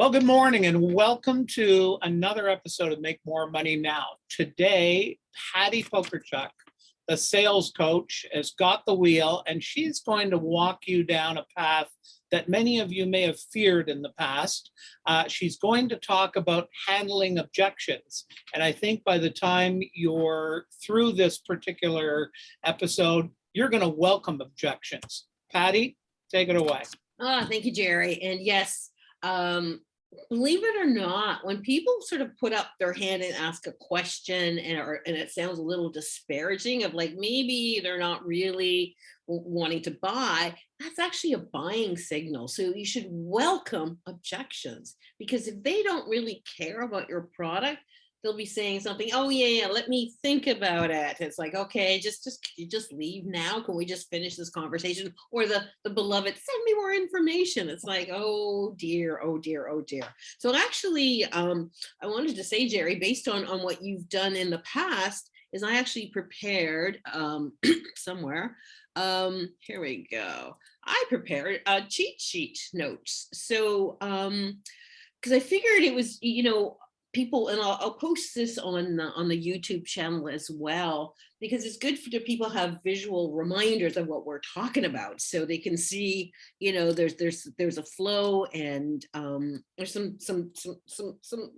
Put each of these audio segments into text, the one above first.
Well, good morning and welcome to another episode of Make More Money Now. Today, Patti Pokorchak, the sales coach, has got the wheel and she's going to walk you down a path that many of you may have feared in the past. She's going to talk about handling objections. And I think by the time you're through this particular episode, you're going to welcome objections. Patti, take it away. Oh, thank you, Gerry. And yes, believe it or not, when people sort of put up their hand and ask a question and it sounds a little disparaging of like, maybe they're not really wanting to buy, that's actually a buying signal. So you should welcome objections, because if they don't really care about your product, they'll be saying something, oh yeah, let me think about it. It's like, okay, can you just leave now? Can we just finish this conversation? Or the beloved, send me more information. It's like, oh dear, oh dear, oh dear. So actually, I wanted to say, Gerry, based on what you've done in the past, is I actually prepared somewhere. Here we go. I prepared cheat sheet notes. So, because I figured it was, people, and I'll post this on the YouTube channel as well, because it's good for the people to have visual reminders of what we're talking about, so they can see, there's a flow and there's some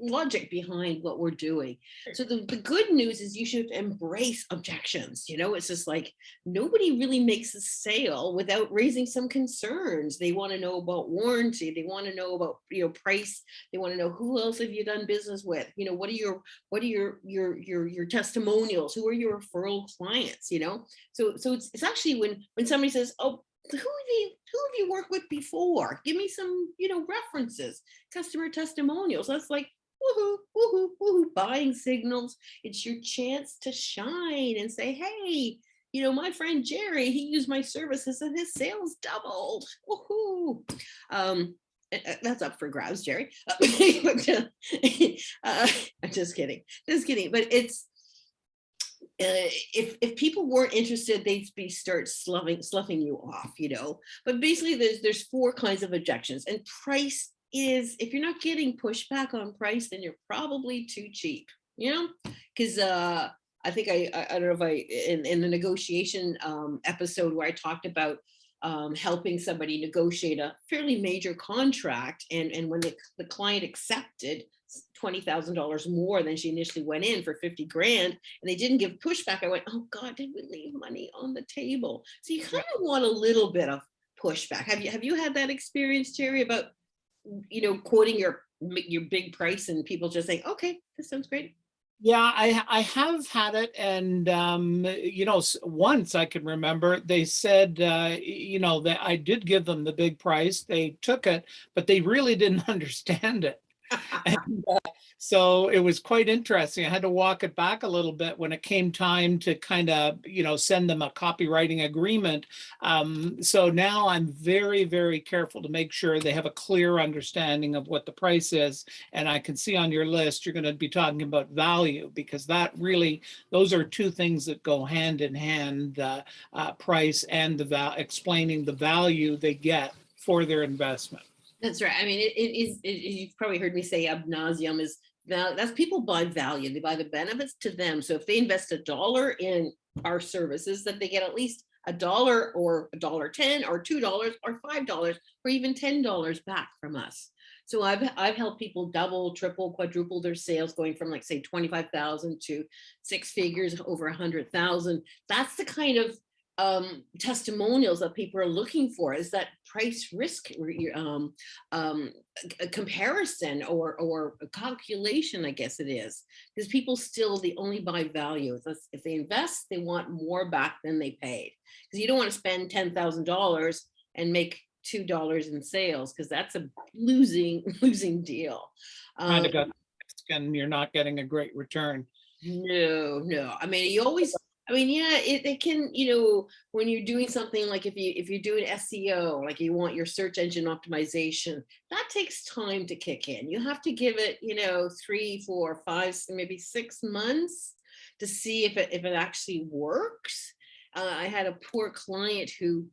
logic behind what we're doing. So the good news is you should embrace objections. It's just like nobody really makes a sale without raising some concerns. They want to know about warranty. They want to know about price. They want to know who else have you done business with. What are your testimonials? Who are your referral clients? So it's actually when somebody says, oh, who have you worked with before? Give me some references, customer testimonials. That's like woohoo, woohoo, woohoo, buying signals. It's your chance to shine and say, hey, my friend Gerry, he used my services and his sales doubled. Woohoo. That's up for grabs, Gerry. I'm just kidding. But it's if people weren't interested, they'd start sloughing you off, But basically, there's four kinds of objections, and price is, if you're not getting pushback on price, then you're probably too cheap, because I think I don't know if in the negotiation episode where I talked about helping somebody negotiate a fairly major contract, and when the client accepted $20,000 more than she initially went in for 50 grand, and they didn't give pushback, I went, oh God, did we leave money on the table? So you kind of want a little bit of pushback. Have you had that experience, Gerry, about quoting your big price and people just saying, okay, this sounds great? Yeah, I have had it. And, once I can remember, they said, that I did give them the big price. They took it, but they really didn't understand it. And, so it was quite interesting. I had to walk it back a little bit when it came time to kind of, send them a copywriting agreement. So now I'm very, very careful to make sure they have a clear understanding of what the price is. And I can see on your list, you're going to be talking about value, because those are two things that go hand in hand, price and explaining the value they get for their investment. That's right. I mean, it is, you've probably heard me say ad nauseum, is that's people buy value. They buy the benefits to them. So if they invest $1 in our services, that they get at least $1 or $1.10 or $2 or $5 or even $10 back from us. So I've helped people double, triple, quadruple their sales, going from, like, say, 25,000 to six figures, over 100,000. That's the kind of testimonials that people are looking for, is that price risk a comparison or a calculation, I guess it is, because people still, they only buy value. If they invest, they want more back than they paid, because you don't want to spend $10,000 and make $2 in sales, because that's a losing deal. Kind of got, and you're not getting a great return. No. I mean, yeah, it can, when you're doing something like if you're doing SEO, like you want your search engine optimization, that takes time to kick in. You have to give it, 3, 4, 5, maybe 6 months to see if it actually works. I had a poor client who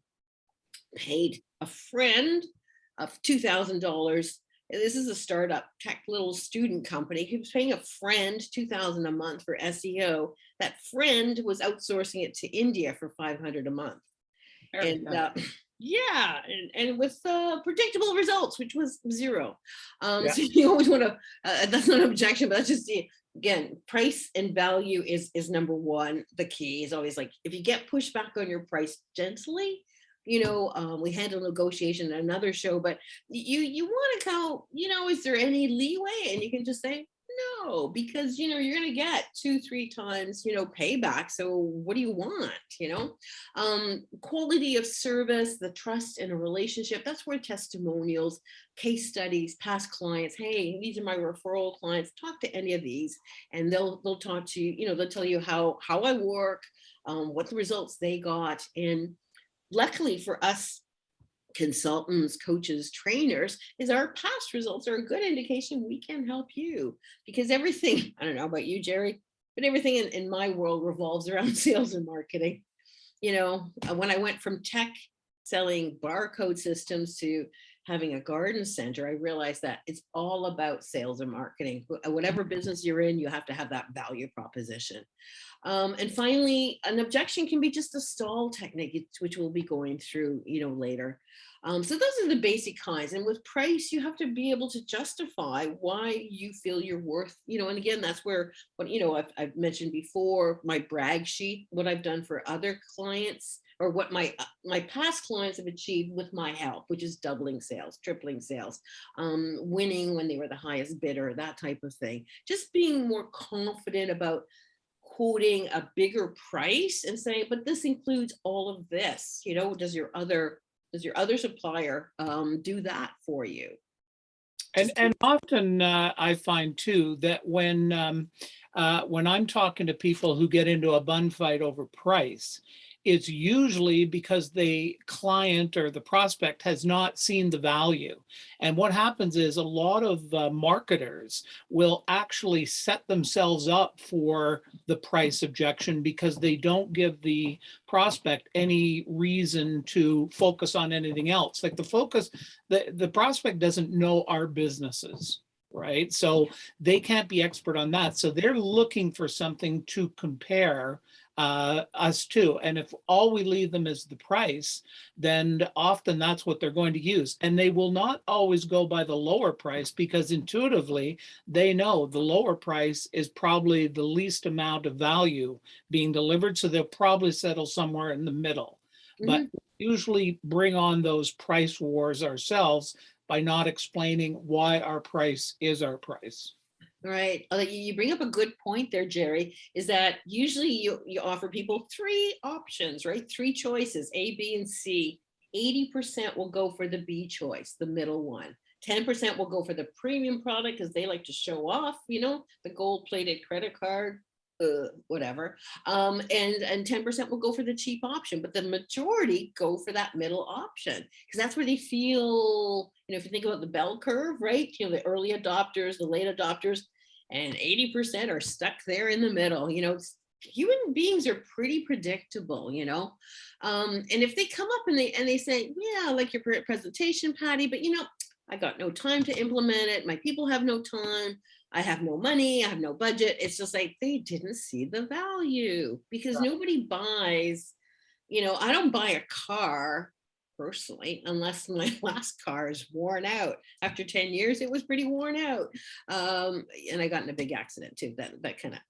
paid a friend of $2,000 this is a startup tech little student company. He was paying a friend 2,000 a month for SEO. That friend was outsourcing it to India for 500 a month. Very And good. yeah, and with predictable results, which was zero. Yeah. So you always want to, that's not an objection, but that's just the, again, price and value is number one. The key is always like, if you get pushback on your price, gently, we handle negotiation in another show, but you want to go, is there any leeway? And you can just say, no, because you're going to get 2-3 times payback. So what do you want? Quality of service, the trust in a relationship, that's where testimonials, case studies, past clients, hey, these are my referral clients, talk to any of these, and they'll talk to you, they'll tell you how I work, what the results they got. And luckily for us consultants, coaches, trainers, is our past results are a good indication we can help you, because everything, I don't know about you, Gerry, but everything in my world revolves around sales and marketing. When I went from tech selling barcode systems to having a garden center, I realized that it's all about sales and marketing. Whatever business you're in, you have to have that value proposition. And finally, an objection can be just a stall technique, which we'll be going through, later. So those are the basic kinds. And with price, you have to be able to justify why you feel you're worth, and again, that's where, I've mentioned before, my brag sheet, what I've done for other clients, or what my past clients have achieved with my help, which is doubling sales, tripling sales, winning when they were the highest bidder, that type of thing. Just being more confident about quoting a bigger price and saying, but this includes all of this, does your other supplier do that for you? And often I find too that when I'm talking to people who get into a bun fight over price, it's usually because the client or the prospect has not seen the value. And what happens is a lot of marketers will actually set themselves up for the price objection because they don't give the prospect any reason to focus on anything else. Like the prospect doesn't know our businesses, right? So they can't be expert on that. So they're looking for something to compare us to. And if all we leave them is the price, then often that's what they're going to use. And they will not always go by the lower price because intuitively they know the lower price is probably the least amount of value being delivered. So they'll probably settle somewhere in the middle. But usually bring on those price wars ourselves by not explaining why our price is our price. Right. You bring up a good point there, Gerry, is that usually you offer people 3 options, right? 3 choices, A, B, and C. 80% will go for the B choice, the middle one. 10% will go for the premium product because they like to show off, the gold-plated credit card, whatever. And 10% will go for the cheap option, but the majority go for that middle option because that's where they feel, if you think about the bell curve, right? The early adopters, the late adopters, and 80% are stuck there in the middle. Human beings are pretty predictable, and if they come up and they say, yeah, I like your presentation, Patti, but I got no time to implement it. My people have no time. I have no money. I have no budget. It's just like they didn't see the value because nobody buys, I don't buy a car personally, unless my last car is worn out. After 10 years, it was pretty worn out. And I got in a big accident too. That kind of,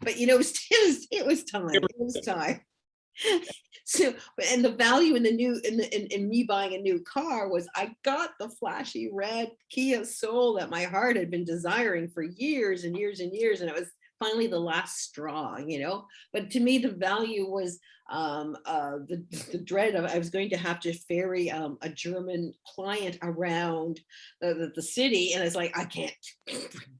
but it was time. It was time. So, and the value in the new in me buying a new car was I got the flashy red Kia Soul that my heart had been desiring for years and years and years, and it was finally the last straw, But to me, the value was the dread of I was going to have to ferry a German client around the city, and it's like I can't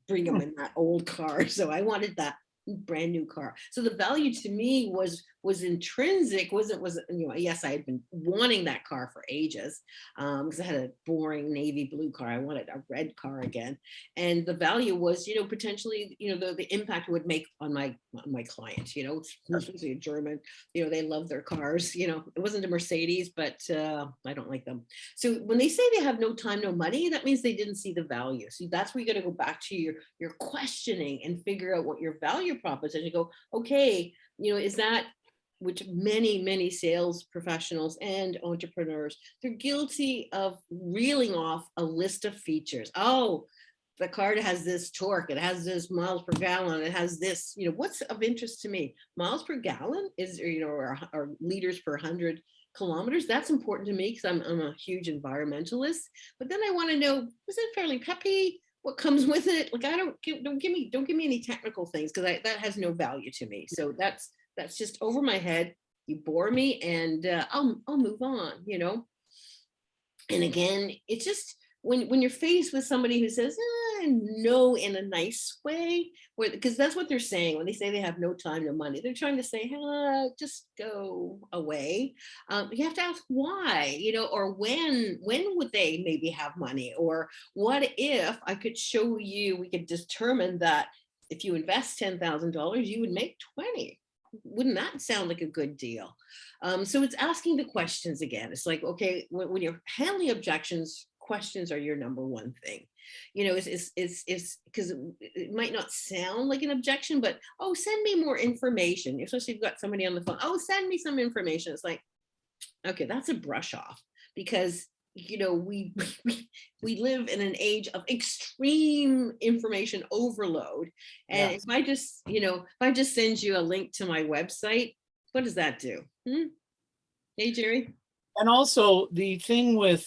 bring him in that old car, so I wanted that brand new car. So the value to me was was intrinsic, wasn't, yes, I had been wanting that car for ages, because I had a boring navy blue car. I wanted a red car again. And the value was, potentially, the impact it would make on my client, especially a German, they love their cars, it wasn't a Mercedes, but I don't like them. So when they say they have no time, no money, that means they didn't see the value. So that's where you got to go back to your questioning and figure out what your value proposition. Go, okay, is that, which many sales professionals and entrepreneurs, they're guilty of reeling off a list of features. Oh, the car has this torque, it has this miles per gallon, it has this, what's of interest to me? Miles per gallon is, or liters per 100 kilometers. That's important to me because I'm a huge environmentalist. But then I want to know, is it fairly peppy? What comes with it? Like, don't give me any technical things, because that has no value to me. So that's just over my head. You bore me, and I'll move on. And again, it's just when you're faced with somebody who says no in a nice way, because that's what they're saying when they say they have no time, no money. They're trying to say, just go away. You have to ask why, or when would they maybe have money, or what if I could show you, we could determine that if you invest $10,000, you would make 20. Wouldn't that sound like a good deal? So it's asking the questions again. It's like, okay, when you're handling objections, questions are your number one thing. It's because it might not sound like an objection, but send me more information. Especially if you've got somebody on the phone. Send me some information. It's like, okay, that's a brush off, because we live in an age of extreme information overload. And if I just send you a link to my website, what does that do? Hey, Gerry. And also the thing with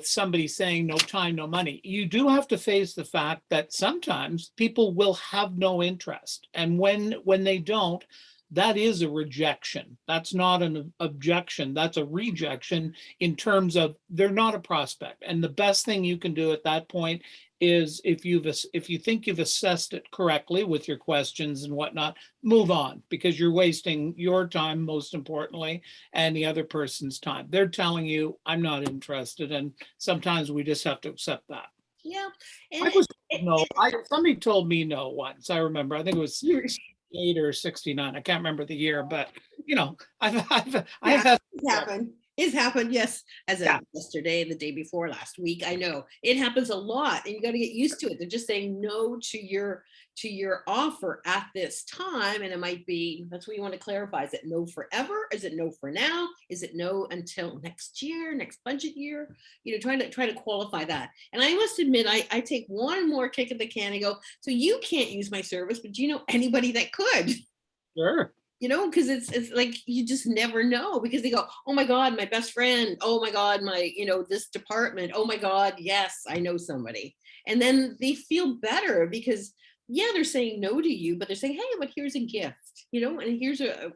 somebody saying no time, no money, you do have to face the fact that sometimes people will have no interest. And when they don't, that is a rejection. That's not an objection. That's a rejection in terms of they're not a prospect. And the best thing you can do at that point is, if you think you've assessed it correctly with your questions and whatnot, move on, because you're wasting your time, most importantly, and the other person's time. They're telling you, I'm not interested. And sometimes we just have to accept that. Yeah. I was no. Somebody told me no once. I remember. I think it was 8 or 69. I can't remember the year, but I've had It's happened. Yes. As yeah. of yesterday, the day before, last week. I know it happens a lot, and you got to get used to it. They're just saying no to your offer at this time. And it might be, that's what you want to clarify. Is it no forever? Is it no for now? Is it no until next year, next budget year? Try to qualify that. And I must admit, I take one more kick at the can and go, so you can't use my service, but do you know anybody that could? Sure. Because it's like, you just never know, because they go, oh my God, my best friend, oh my God, my, this department, oh my God, yes, I know somebody. And then they feel better, because they're saying no to you, but they're saying, hey, but here's a gift, and here's got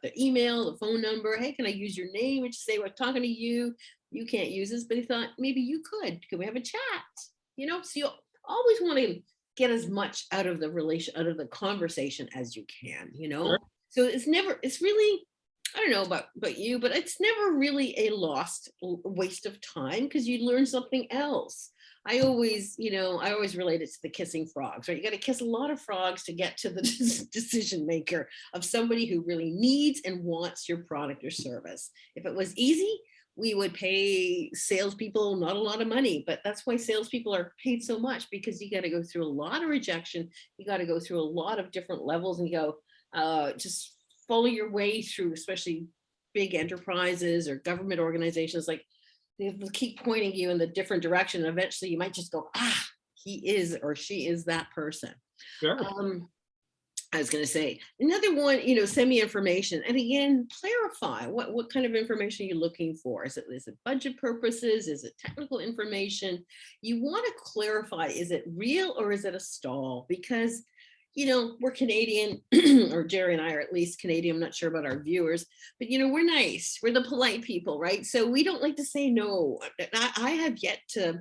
the email, the phone number, hey, can I use your name and just say, we're talking to you, you can't use this, but he thought maybe you could we have a chat, so you always want to get as much out of the conversation as you can, Sure. So it's really, I don't know about you, but it's never really a waste of time, because you learn something else. I always relate it to the kissing frogs, right? You got to kiss a lot of frogs to get to the decision maker of somebody who really needs and wants your product or service. If it was easy, we would pay salespeople not a lot of money, but that's why salespeople are paid so much, because you got to go through a lot of rejection. You got to go through a lot of different levels, and you go, just follow your way through, especially big enterprises or government organizations. Like, they will keep pointing you in the different direction. And eventually you might just go, he is or she is that person. Sure. I was going to say another one, send me information. And again, clarify what kind of information are you looking for? Is it budget purposes? Is it technical information? You want to clarify, is it real or is it a stall? Because, we're Canadian, or Gerry and I are at least Canadian. I'm not sure about our viewers, but, we're nice. We're the polite people, right? So we don't like to say no. I have yet to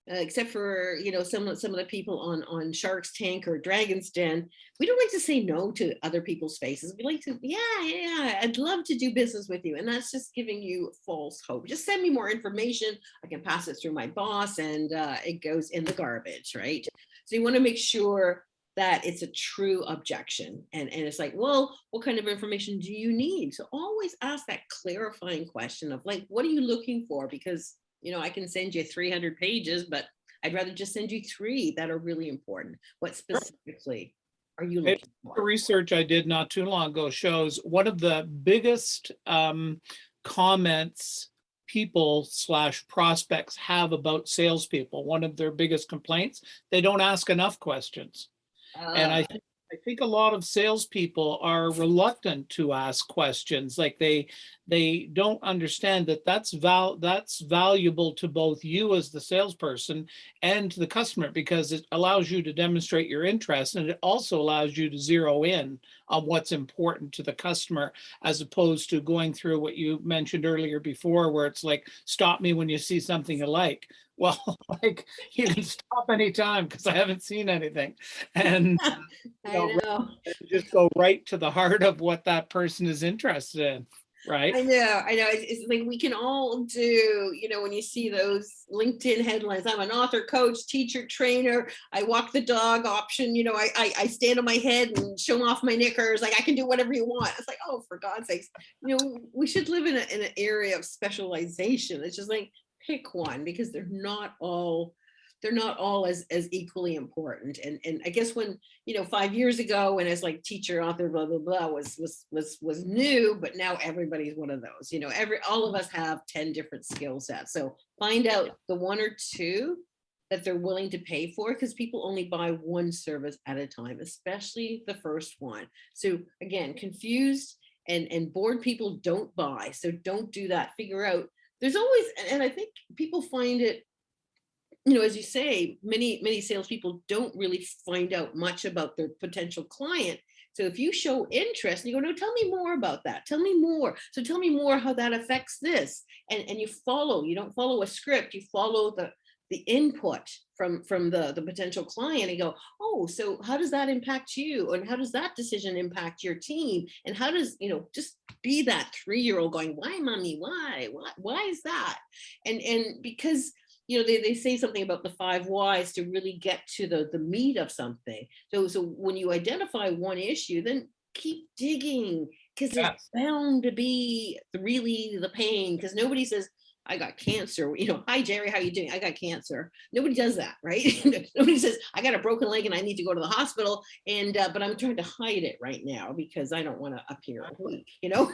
except for, some of the people on Shark's Tank or Dragon's Den, we don't like to say no to other people's faces. We like to, yeah, I'd love to do business with you. And that's just giving you false hope. Just send me more information. I can pass it through my boss, and it goes in the garbage, right? So you want to make sure that it's a true objection. And it's like, well, what kind of information do you need? So always ask that clarifying question of like, what are you looking for? Because, I can send you 300 pages, but I'd rather just send you 3 that are really important. What specifically are you looking The for? research I did not too long ago shows one of the biggest comments people / prospects have about salespeople. One of their biggest complaints, they don't ask enough questions. And Uh, I think a lot of salespeople are reluctant to ask questions. Like they don't understand that that's valuable to both you as the salesperson and to the customer, because it allows you to demonstrate your interest, and it also allows you to zero in on what's important to the customer, as opposed to going through what you mentioned earlier before, where it's like, stop me when you see something you like. Well, like, you can stop anytime because I haven't seen anything. And I know. just go right to the heart of what that person is interested in, right? I know. It's like we can all do, when you see those LinkedIn headlines, I'm an author, coach, teacher, trainer, I walk the dog option, I stand on my head and show off my knickers, like I can do whatever you want. It's like, oh, for God's sakes, we should live in an area of specialization. It's just like, pick one, because they're not all as equally important. And I guess when 5 years ago, when it's like teacher, author, blah blah blah was new, but now everybody's one of those. All of us have 10 different skill sets. So find out the 1 or 2 that they're willing to pay for, because people only buy one service at a time, especially the first one. So again, confused and bored people don't buy. So don't do that. Figure out, there's always, and I think people find it, as you say, many salespeople don't really find out much about their potential client. So if you show interest and you go, no, tell me more about that. Tell me more. So tell me more how that affects this. And you don't follow a script, you follow the input from the potential client, and go, oh, so how does that impact you? And how does that decision impact your team? And how does, just be that 3-year-old going, why, mommy, why is that? And because they say something about the 5 whys to really get to the meat of something. So when you identify one issue, then keep digging, because there's Yes. bound to be really the pain, because nobody says, I got cancer. Hi Gerry, how you doing? I got cancer. Nobody does that, right? Nobody says, I got a broken leg and I need to go to the hospital, and but I'm trying to hide it right now because I don't want to appear weak.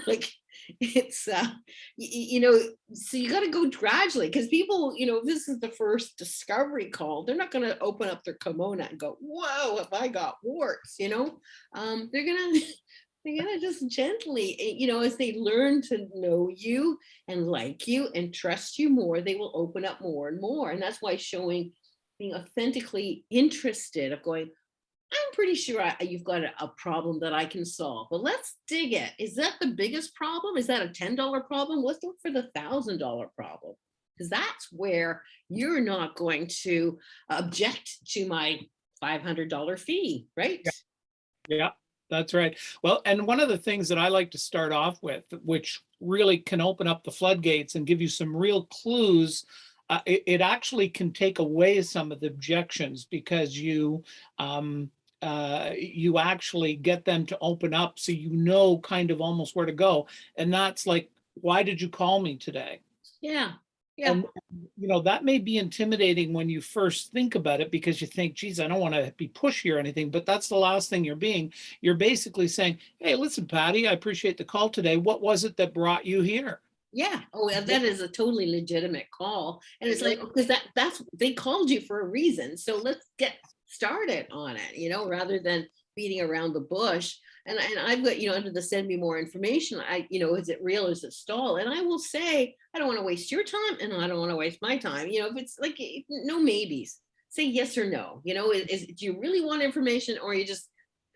Like it's so you got to go gradually, because people, if this is the first discovery call, they're not going to open up their kimono and go, whoa, if I got warts. They're gonna just gently, as they learn to know you and like you and trust you more, they will open up more and more. And that's why being authentically interested, of going, I'm pretty sure you've got a problem that I can solve, but let's dig it. Is that the biggest problem? Is that a $10 problem? Let's look for the $1,000 problem, because that's where you're not going to object to my $500 fee, right? Yeah, that's right. Well, and one of the things that I like to start off with, which really can open up the floodgates and give you some real clues, it actually can take away some of the objections, because you actually get them to open up, so kind of almost where to go. And that's like, why did you call me today? Yeah. And that may be intimidating when you first think about it, because you think, geez, I don't want to be pushy or anything, but that's the last thing you're basically saying, hey, listen, Patti, I appreciate the call today. What was it that brought you here? Yeah. Oh, that is a totally legitimate call. And it's like, because that's they called you for a reason. So let's get started on it, rather than beating around the bush. And I've got, under the send me more information, is it real? Is it stall? And I will say, I don't want to waste your time, and I don't want to waste my time. If it's like, no maybes, say yes or no. Do you really want information, or are you just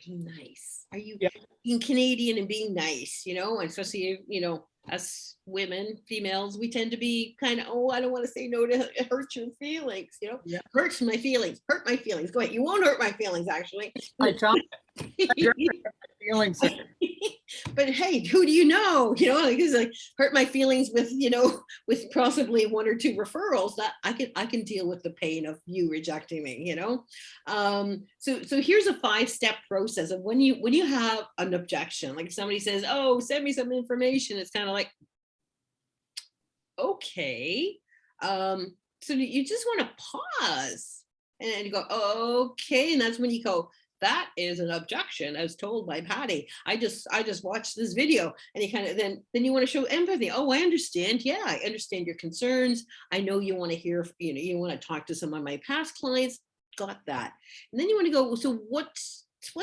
Be nice. Are you Yeah. being Canadian and being nice, and especially, us women, females, we tend to be kind of, oh, I don't want to say no to it hurt your feelings, Yeah. hurts my feelings, hurt my feelings. Go ahead. You won't hurt my feelings, actually. I tell you, feelings. But hey, who do you know? Like it's like hurt my feelings with, with possibly one or two referrals that I can deal with the pain of you rejecting me. So here's a 5-step process of when you have an objection, like somebody says, oh, send me some information. It's kind of like, okay. So you just want to pause and you go, okay. And that's when you go, that is an objection as told by Patti. I just watched this video, and you kind of then you want to show empathy. Oh, I understand. Yeah, I understand your concerns. I know you want to hear, you want to talk to some of my past clients. Got that. And then you want to go, so what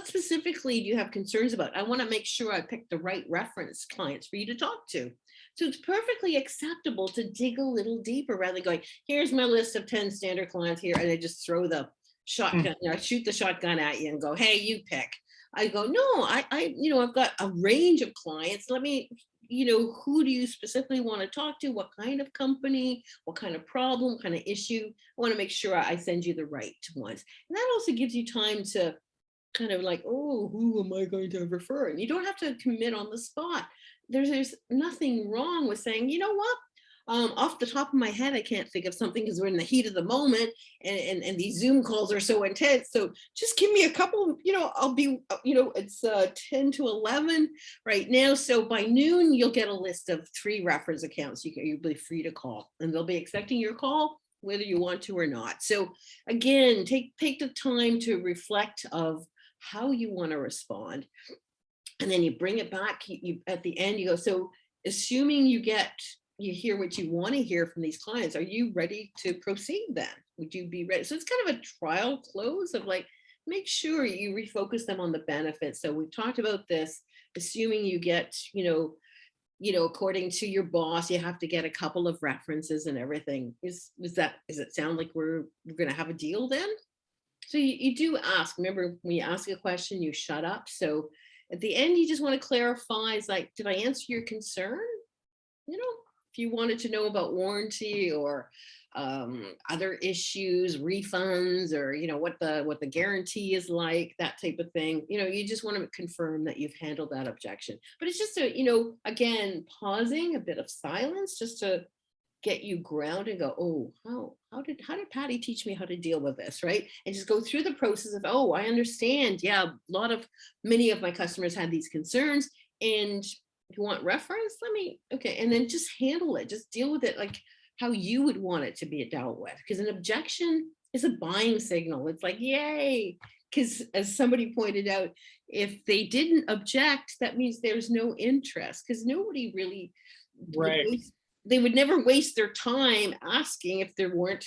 specifically do you have concerns about? I want to make sure I pick the right reference clients for you to talk to. So it's perfectly acceptable to dig a little deeper rather than going, here's my list of 10 standard clients here, and I just throw the shotgun, I shoot the shotgun at you and go, hey, you pick. I go, no, I've got a range of clients. Let me, who do you specifically want to talk to? What kind of company? What kind of problem? What kind of issue? I want to make sure I send you the right ones. And that also gives you time to kind of like, oh, who am I going to refer? And you don't have to commit on the spot. There's nothing wrong with saying, you know what? Off the top of my head, I can't think of something because we're in the heat of the moment, and these Zoom calls are so intense. So just give me a couple, I'll be, it's 10 to 11 right now. So by noon, you'll get a list of 3 reference accounts you'll be free to call, and they'll be expecting your call whether you want to or not. So again, take the time to reflect of how you want to respond. And then you bring it back, you at the end, you go, so assuming you hear what you want to hear from these clients, are you ready to proceed then? Would you be ready? So it's kind of a trial close of like, make sure you refocus them on the benefits. So we've talked about this, assuming you get, according to your boss, you have to get a couple of references and everything. Does it sound like we're going to have a deal then? So you do ask. Remember, when you ask a question, you shut up. So at the end, you just want to clarify, it's like, did I answer your concern? If you wanted to know about warranty or other issues, refunds, or what the guarantee is like, that type of thing, you just want to confirm that you've handled that objection. But it's just again, pausing, a bit of silence, just to get you grounded and go, oh, how did Patti teach me how to deal with this, right? And just go through the process of, oh, I understand. Yeah, many of my customers had these concerns, and if you want reference, okay. And then just handle it, just deal with it like how you would want it to be dealt with. Because an objection is a buying signal. It's like, yay. Because as somebody pointed out, if they didn't object, that means there's no interest, because nobody really Right. they would never waste their time asking if there weren't,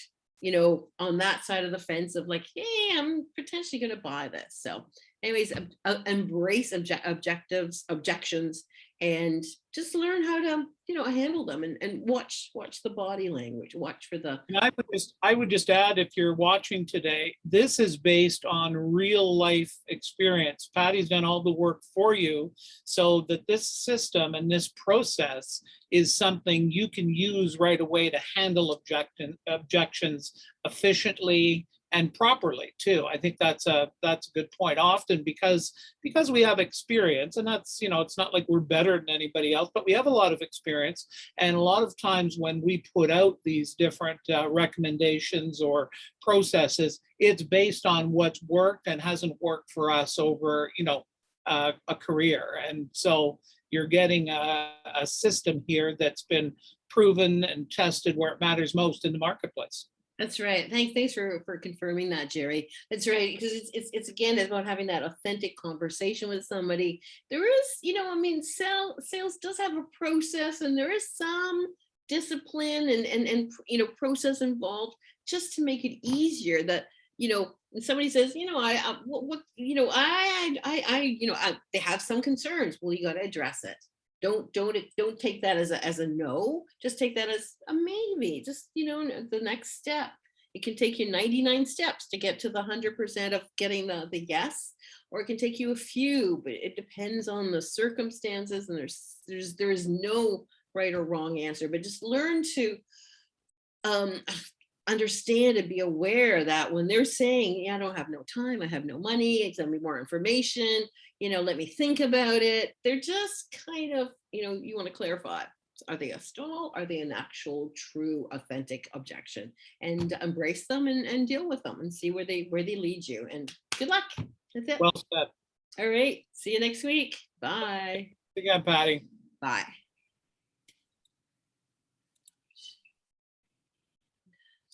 on that side of the fence of like, hey, I'm potentially going to buy this. So anyways, embrace objections, and just learn how to, handle them, and watch the body language, watch for the. And I would just add, if you're watching today, this is based on real life experience. Patty's done all the work for you, so that this system and this process is something you can use right away to handle objections efficiently and properly too. I think that's a good point. Often because we have experience, and that's, it's not like we're better than anybody else, but we have a lot of experience. And a lot of times when we put out these different recommendations or processes, it's based on what's worked and hasn't worked for us over, a career. And so you're getting a system here that's been proven and tested where it matters most in the marketplace. That's right. Thanks for confirming that, Gerry. That's right, because it's again, it's about having that authentic conversation with somebody. There is, sales does have a process, and there is some discipline and process involved, just to make it easier. That when somebody says, they have some concerns. Well, you got to address it. Don't take that as a no. Just take that as a maybe. Just the next step. It can take you 99 steps to get to the 100% of getting the yes, or it can take you a few, but it depends on the circumstances, and there is no right or wrong answer, but just learn to um understand and be aware that when they're saying, yeah, I don't have no time, I have no money, send me more information, let me think about it, they're just kind of, you want to clarify, are they a stall, are they an actual true authentic objection, and embrace them, and deal with them and see where they lead you, and good luck. That's it. Well said. All right, see you next week. Bye. Again, Patty. Bye.